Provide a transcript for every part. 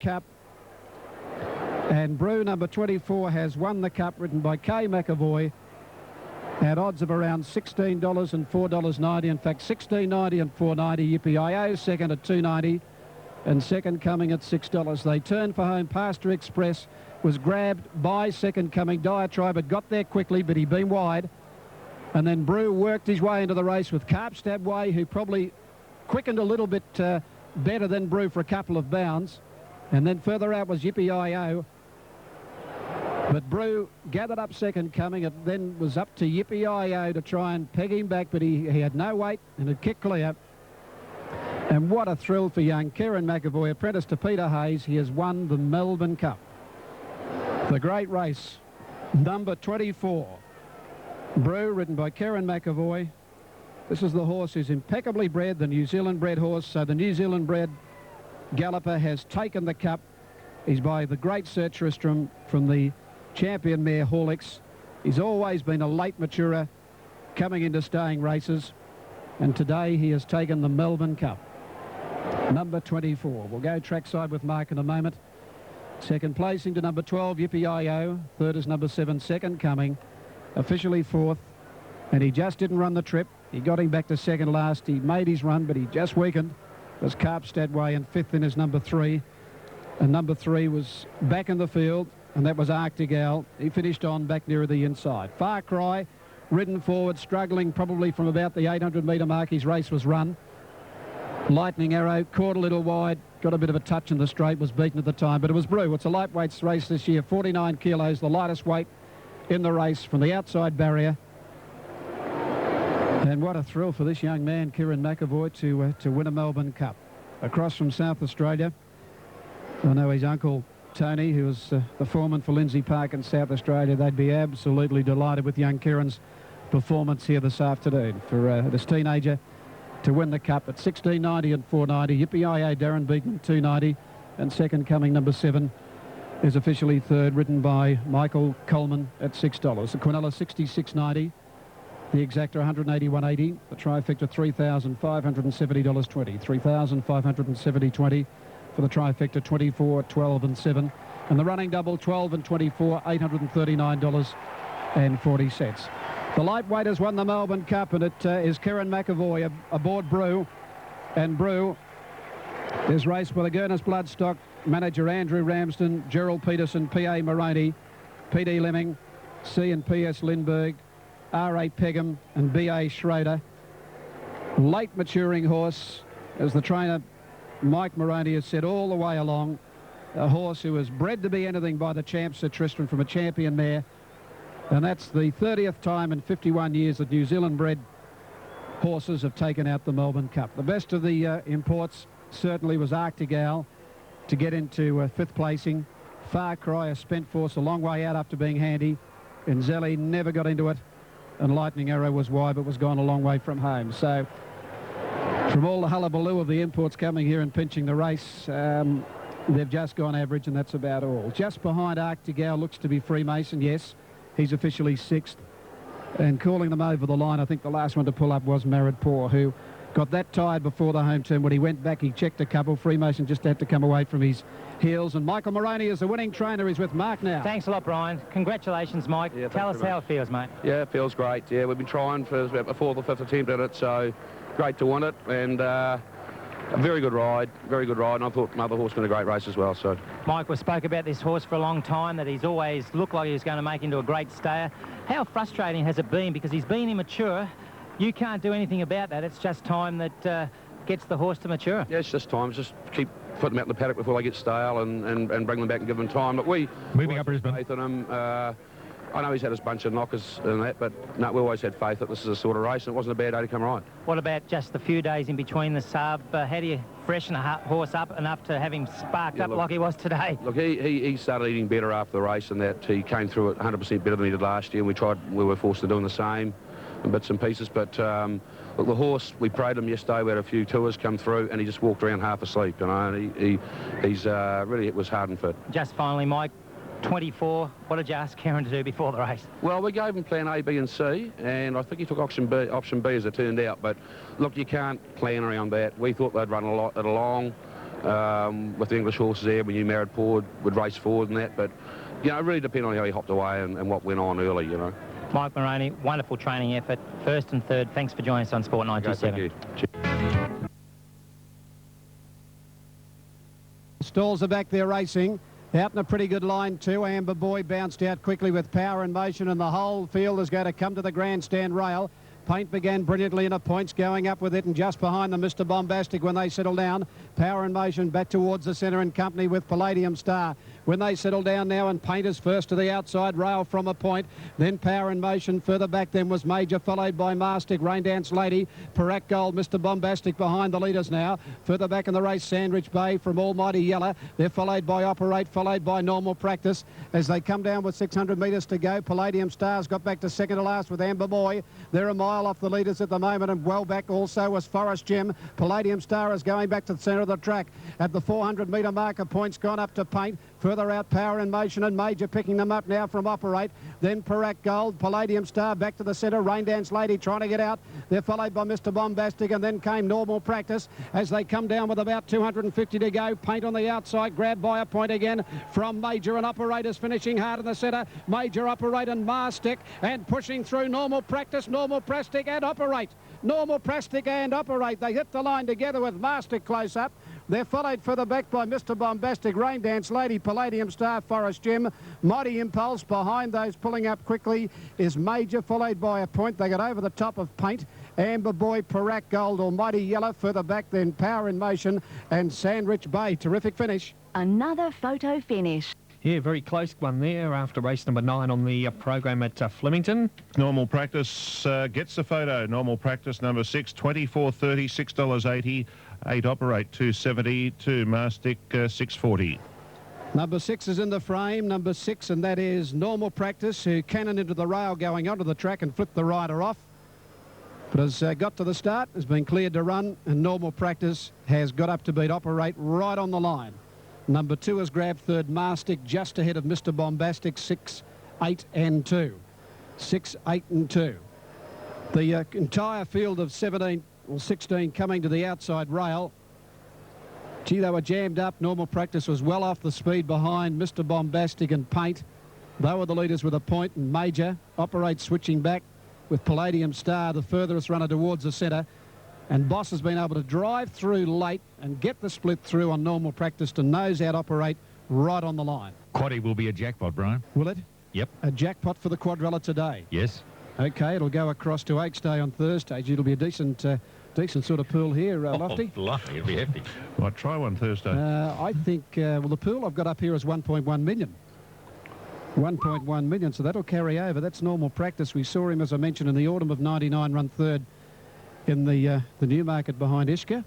Cup. And Brew, number 24, has won the Cup, ridden by Kay McAvoy, at odds of around $16 and $4.90. In fact, $16.90 and $4.90. Yippee-I-O second at $2.90, and Second Coming at $6. They turned for home. Pastor Express was grabbed by Second Coming. Diatribe had got there quickly, but he'd been wide. And then Brew worked his way into the race with Carpstab Way, who probably quickened a little bit better than Brew for a couple of bounds. And then further out was Yippee-I-O. But Brew gathered up Second Coming. It then was up to Yippee-I-O to try and peg him back, but he had no weight and had kicked clear. And what a thrill for young Kieran McAvoy, apprentice to Peter Hayes. He has won the Melbourne Cup. The great race, number 24. Brew, ridden by Kieran McAvoy. This is the horse who's impeccably bred, the New Zealand bred horse. So the New Zealand bred galloper has taken the Cup. He's by the great Sir Tristram from the champion mare Horlicks. He's always been a late maturer coming into staying races, and today he has taken the Melbourne Cup. Number 24. We'll go trackside with Mark in a moment. Second placing to number 12, Yippee-I-O. Third is number 7, Second Coming. Officially fourth, and he just didn't run the trip. He got him back to second last. He made his run, but he just weakened. It was Carpstab Way, and fifth in his number 3. And number 3 was back in the field, and that was Arctigal. He finished on back near the inside. Far Cry, ridden forward, struggling probably from about the 800-metre mark. His race was run. Lightning Arrow caught a little wide, got a bit of a touch in the straight, was beaten at the time, but it was Brew. It's a lightweights race this year, 49 kilos, the lightest weight in the race from the outside barrier. And what a thrill for this young man, Kieran McAvoy, to win a Melbourne Cup. Across from South Australia, I know his uncle Tony, who was the foreman for Lindsay Park in South Australia. They'd be absolutely delighted with young Kieran's performance here this afternoon. For this teenager to win the Cup at $16.90 and $4.90. Yippee-I-O, Darren Beacon, $2.90, and Second Coming, number 7, is officially third, ridden by Michael Coleman at $6. The Quinella, $66.90. The Exacta, $181.80. The Trifecta, $3,570.20. $3,570.20 for the Trifecta, 24, 12 and 7. And the running double, 12 and 24, $839.40. The lightweight has won the Melbourne Cup, and it is Kieran McAvoy aboard Brew. And Brew is raced by the Gurnis Bloodstock, manager Andrew Ramsden, Gerald Peterson, P.A. Moroney, P.D. Lemming, C and P.S. Lindbergh, R.A. Pegham and B.A. Schroeder. Late maturing horse, as the trainer Mike Moroney has said all the way along. A horse who was bred to be anything by the champ Sir Tristram from a champion mare. And that's the 30th time in 51 years that New Zealand bred horses have taken out the Melbourne Cup. The best of the imports certainly was Arctigal to get into fifth placing. Far Cry, a spent force, a long way out after being handy. And Zelly never got into it. And Lightning Arrow was wide, but was gone a long way from home. So from all the hullabaloo of the imports coming here and pinching the race, they've just gone average, and that's about all. Just behind Arctigal looks to be Freemason, yes. He's officially 6th. And calling them over the line, I think the last one to pull up was Married Poor, who got that tired before the home turn. When he went back, he checked a couple. Freemason just had to come away from his heels. And Michael Moroney is the winning trainer. He's with Mark now. Thanks a lot, Brian. Congratulations, Mike. Yeah, tell us how it feels, mate. Yeah, it feels great. Yeah, we've been trying for about the 4th or 5th attempt at it, so great to win it. And a very good ride, and I thought Mother Horse won a great race as well. So, Mike, we spoke about this horse for a long time, that he's always looked like he was going to make into a great stayer. How frustrating has it been? Because he's been immature. You can't do anything about that. It's just time that gets the horse to mature. Yeah, it's just time. Just keep putting them out in the paddock before they get stale and bring them back and give them time. But we moving up Brisbane. Faith in him. I know he's had his bunch of knockers and that, but no, we always had faith that this is a sort of race, and it wasn't a bad day to come right. What about just the few days in between the sub? How do you freshen a horse up enough to have him sparked up like he was today? Look, he started eating better after the race, and that he came through it 100% better than he did last year. And we were forced to do the same in bits and pieces. But look, the horse, we prayed him yesterday. We had a few tours come through, and he just walked around half asleep. You know, and he's really, it was hard and fit. Just finally, Mike. 24, what did you ask Kieran to do before the race? Well, we gave him plan A, B and C, and I think he took option B as it turned out. But look, you can't plan around that. We thought they'd run a lot at along. with the English horses there. We knew Married Poor would race forward and that, but, you know, it really depended on how he hopped away and what went on early, you know. Mike Moroney, wonderful training effort, first and third. Thanks for joining us on Sport 927. Okay, thank you. Stalls are back there racing. Out in a pretty good line too. Amber Boy bounced out quickly with Power and Motion, and the whole field is going to come to the grandstand rail. Paint began brilliantly in a points, going up with it, and just behind them, Mr. Bombastic when they settle down. Power and Motion back towards the centre in company with Palladium Star. When they settle down now, and Paint is first to the outside rail from a point. Then Power and Motion further back then was Major, followed by Mastic, Rain Dance Lady, Parak Gold, Mr. Bombastic behind the leaders now. Further back in the race, Sandwich Bay from Almighty Yeller. They're followed by Operate, followed by Normal Practice. As they come down with 600 metres to go, Palladium Star's got back to second to last with Amber Boy. They're a mile off the leaders at the moment, and well back also was Forest Jim. Palladium Star is going back to the centre of the track. At the 400 metre marker, points gone up to Paint. Further out, Power and Motion and Major picking them up now from Operate. Then Parak Gold, Palladium Star back to the centre. Rain Dance Lady trying to get out. They're followed by Mr. Bombastic, and then came Normal Practice as they come down with about 250 to go. Paint on the outside, grabbed by a point again from Major, and Operators finishing hard in the centre. Major, Operate and Mastic, and pushing through Normal Practice, Normal Practic and Operate. Normal Practic and Operate. They hit the line together with Mastic close up. They're followed further back by Mr. Bombastic, Rain Dance Lady, Palladium Star, Forest Jim. Mighty Impulse behind those pulling up quickly is Major, followed by a point. They got over the top of Paint. Amber Boy, Parak Gold, Almighty Yellow. Further back then Power in Motion and Sandwich Bay. Terrific finish. Another photo finish. Yeah, very close one there after race number 9 on the program at Flemington. Normal Practice gets the photo. Normal Practice number 6, $24.30, $6.80. 8 Operate, $2.70. 2 Mastic, $6.40. Number 6 is in the frame, number 6, and that is Normal Practice, who cannoned into the rail going onto the track and flipped the rider off. But has got to the start, has been cleared to run, and Normal Practice has got up to beat Operate right on the line. Number 2 has grabbed third, Mastic, just ahead of Mr. Bombastic, 6, 8 and 2. 6, 8 and 2. The entire field of 17 or 16 coming to the outside rail. Gee, they were jammed up. Normal Practice was well off the speed behind Mr. Bombastic and Paint. They were the leaders with a point, and Major, Operate switching back with Palladium Star, the furthest runner towards the centre. And Boss has been able to drive through late and get the split through on Normal Practice to nose out Operate right on the line. Quaddy will be a jackpot, Brian. Will it? Yep. A jackpot for the quadrilla today? Yes. Okay, it'll go across to Oaks Day on Thursday. It'll be a decent sort of pool here, Lofty. Oh, blimey, it'll be hefty. Might try one Thursday. I think, well, the pool I've got up here is 1.1 million. 1.1 million, so that'll carry over. That's Normal Practice. We saw him, as I mentioned, in the autumn of '99, run third in the Newmarket behind Ishka,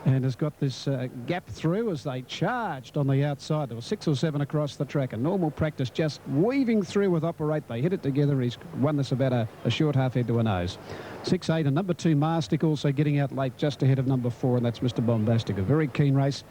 and has got this gap through as they charged on the outside. There were 6 or 7 across the track, and Normal Practice just weaving through with Operate. They hit it together. He's won this about a short half head to a nose. 6, 8, and number 2 Mastic also getting out late, just ahead of number 4, and that's Mr. Bombastic. A very keen race.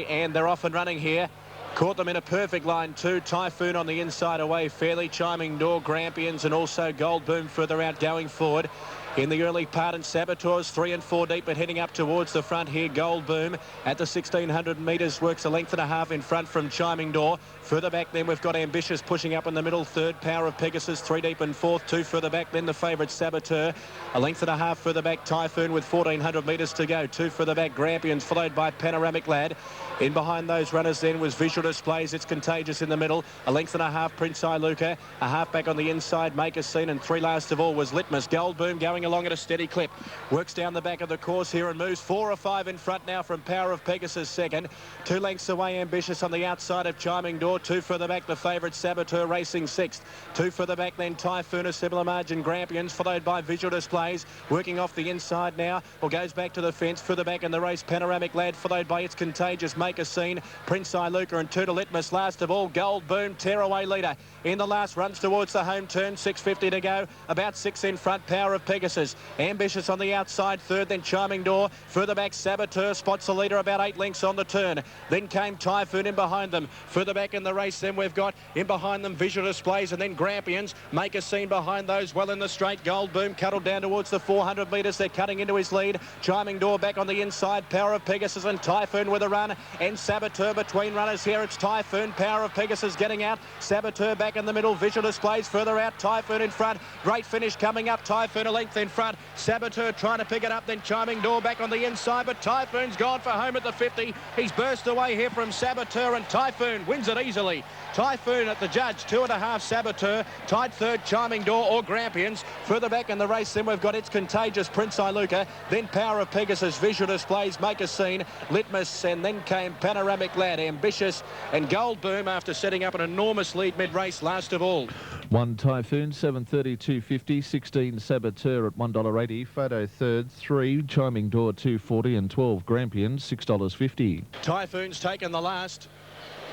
And they're off and running here. Caught them in a perfect line too. Typhoon on the inside away fairly. Chiming Door, Grampians and also Gold Boom further out going forward. In the early part, and Saboteurs 3 and 4 deep, but heading up towards the front here. Gold Boom at the 1600 metres works a length and a half in front from Chiming Door. Further back then we've got Ambitious pushing up in the middle. Third, Power of Pegasus 3 deep and fourth. 2 further back then the favourite Saboteur. A length and a half further back Typhoon with 1400 metres to go. 2 further back Grampians followed by Panoramic Lad. In behind those runners then was Visual Displays. It's Contagious in the middle. A length and a half Prince Iluka. A half back on the inside Make a Scene, and 3 last of all was Litmus. Gold Boom going along at a steady clip. Works down the back of the course here and moves 4 or 5 in front now from Power of Pegasus second. 2 lengths away Ambitious on the outside of Chiming Door. 2 further back the favourite Saboteur racing sixth. 2 further back then Typhoon, a similar margin Grampians, followed by Visual Displays. Working off the inside now, or goes back to the fence. Further back in the race, Panoramic Lad, followed by It's Contagious, Make a Scene, Prince Iluka and Tutor Litmus. Last of all, Gold Boom, Tearaway leader. In the last, runs towards the home turn, 6.50 to go. About 6 in front, Power of Pegasus. Ambitious on the outside, third, then Chiming Door. Further back, Saboteur spots the leader about 8 lengths on the turn. Then came Typhoon in behind them. Further back in the race, then we've got in behind them Visual Displays and then Grampians. Make a Scene behind those, well in the straight. Gold Boom cuddled down towards the 400 metres. They're cutting into his lead. Chiming Door back on the inside. Power of Pegasus and Typhoon with a run. And Saboteur between runners here. It's Typhoon. Power of Pegasus getting out. Saboteur back in the middle. Visual Displays further out. Typhoon in front. Great finish coming up. Typhoon a length in front. Saboteur trying to pick it up. Then Chiming Door back on the inside. But Typhoon's gone for home at the 50. He's burst away here from Saboteur, and Typhoon wins it easily. Typhoon at the judge. 2.5 Saboteur. Tied third Chiming Door or Grampians. Further back in the race then we've got It's Contagious, Prince Iluka. Then Power of Pegasus, Visual Displays, Make a Scene, Litmus, and then came Panoramic Lad, Ambitious, and Gold Boom after setting up an enormous lead mid-race last of all. 1 Typhoon, 7.30, 2.50, 16 Saboteur at $1.80, Photo third, 3 Chiming Door, 2.40, and 12 Grampians, $6.50. Typhoon's taken the last,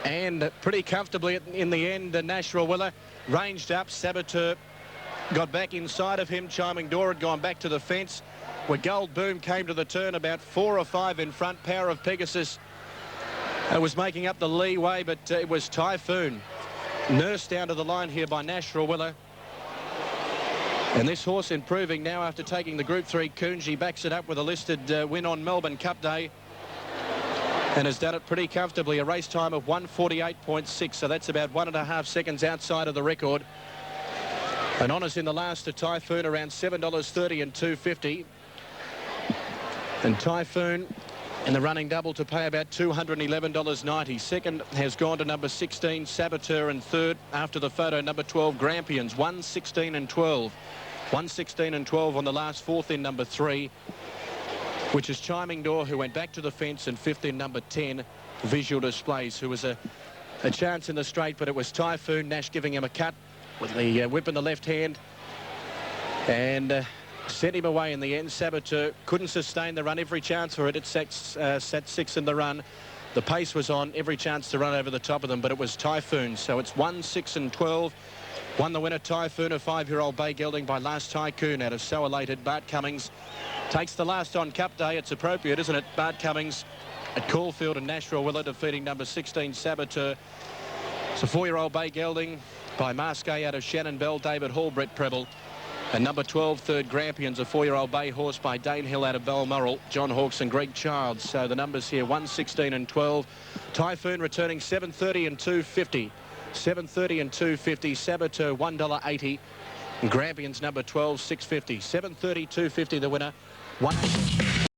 and pretty comfortably in the end. Nashua Willer ranged up. Saboteur got back inside of him. Chiming Door had gone back to the fence, where Gold Boom came to the turn about 4 or 5 in front. Power of Pegasus was making up the leeway, but it was Typhoon nursed down to the line here by Nashua Willer. And this horse improving now after taking the Group 3 Coonji, backs it up with a listed win on Melbourne Cup Day, and has done it pretty comfortably. A race time of 1:48.6, so that's about 1.5 seconds outside of the record. And honours in the last to Typhoon around $7.30 and $2.50. And Typhoon in the running double to pay about $211.90. Second has gone to number 16 Saboteur, and third after the photo number 12 Grampians. 1:16 and 12. 1:16 and 12 on the last. Fourth in number 3, which is Chiming Door, who went back to the fence, and fifth in number 10 Visual Displays, who was a chance in the straight, but it was Typhoon. Nash giving him a cut with the whip in the left hand, and sent him away in the end. Saboteur couldn't sustain the run. Every chance for it. It sat 6 in the run. The pace was on. Every chance to run over the top of them, but it was Typhoon. So it's 1:6 and 12. Won the winner, Typhoon, a 5-year-old bay gelding by Last Tycoon out of So Elated. Bart Cummings takes the last on Cup Day. It's appropriate, isn't it? Bart Cummings at Caulfield, and Nashua Willer defeating number 16 Saboteur. It's a 4-year-old bay gelding by Masquet out of Shannon Bell, David Hall, Brett Preble. And number 12, third Grampians, a 4-year-old bay horse by Dane Hill out of Balmoral, John Hawkes and Greg Childs. So the numbers here, 1:16 and 12. Typhoon returning 7.30 and 2.50. 7.30 and 2.50. Saboteur, $1.80. And Grampians, number 12, 6.50. 7.30, 2.50 the winner. 1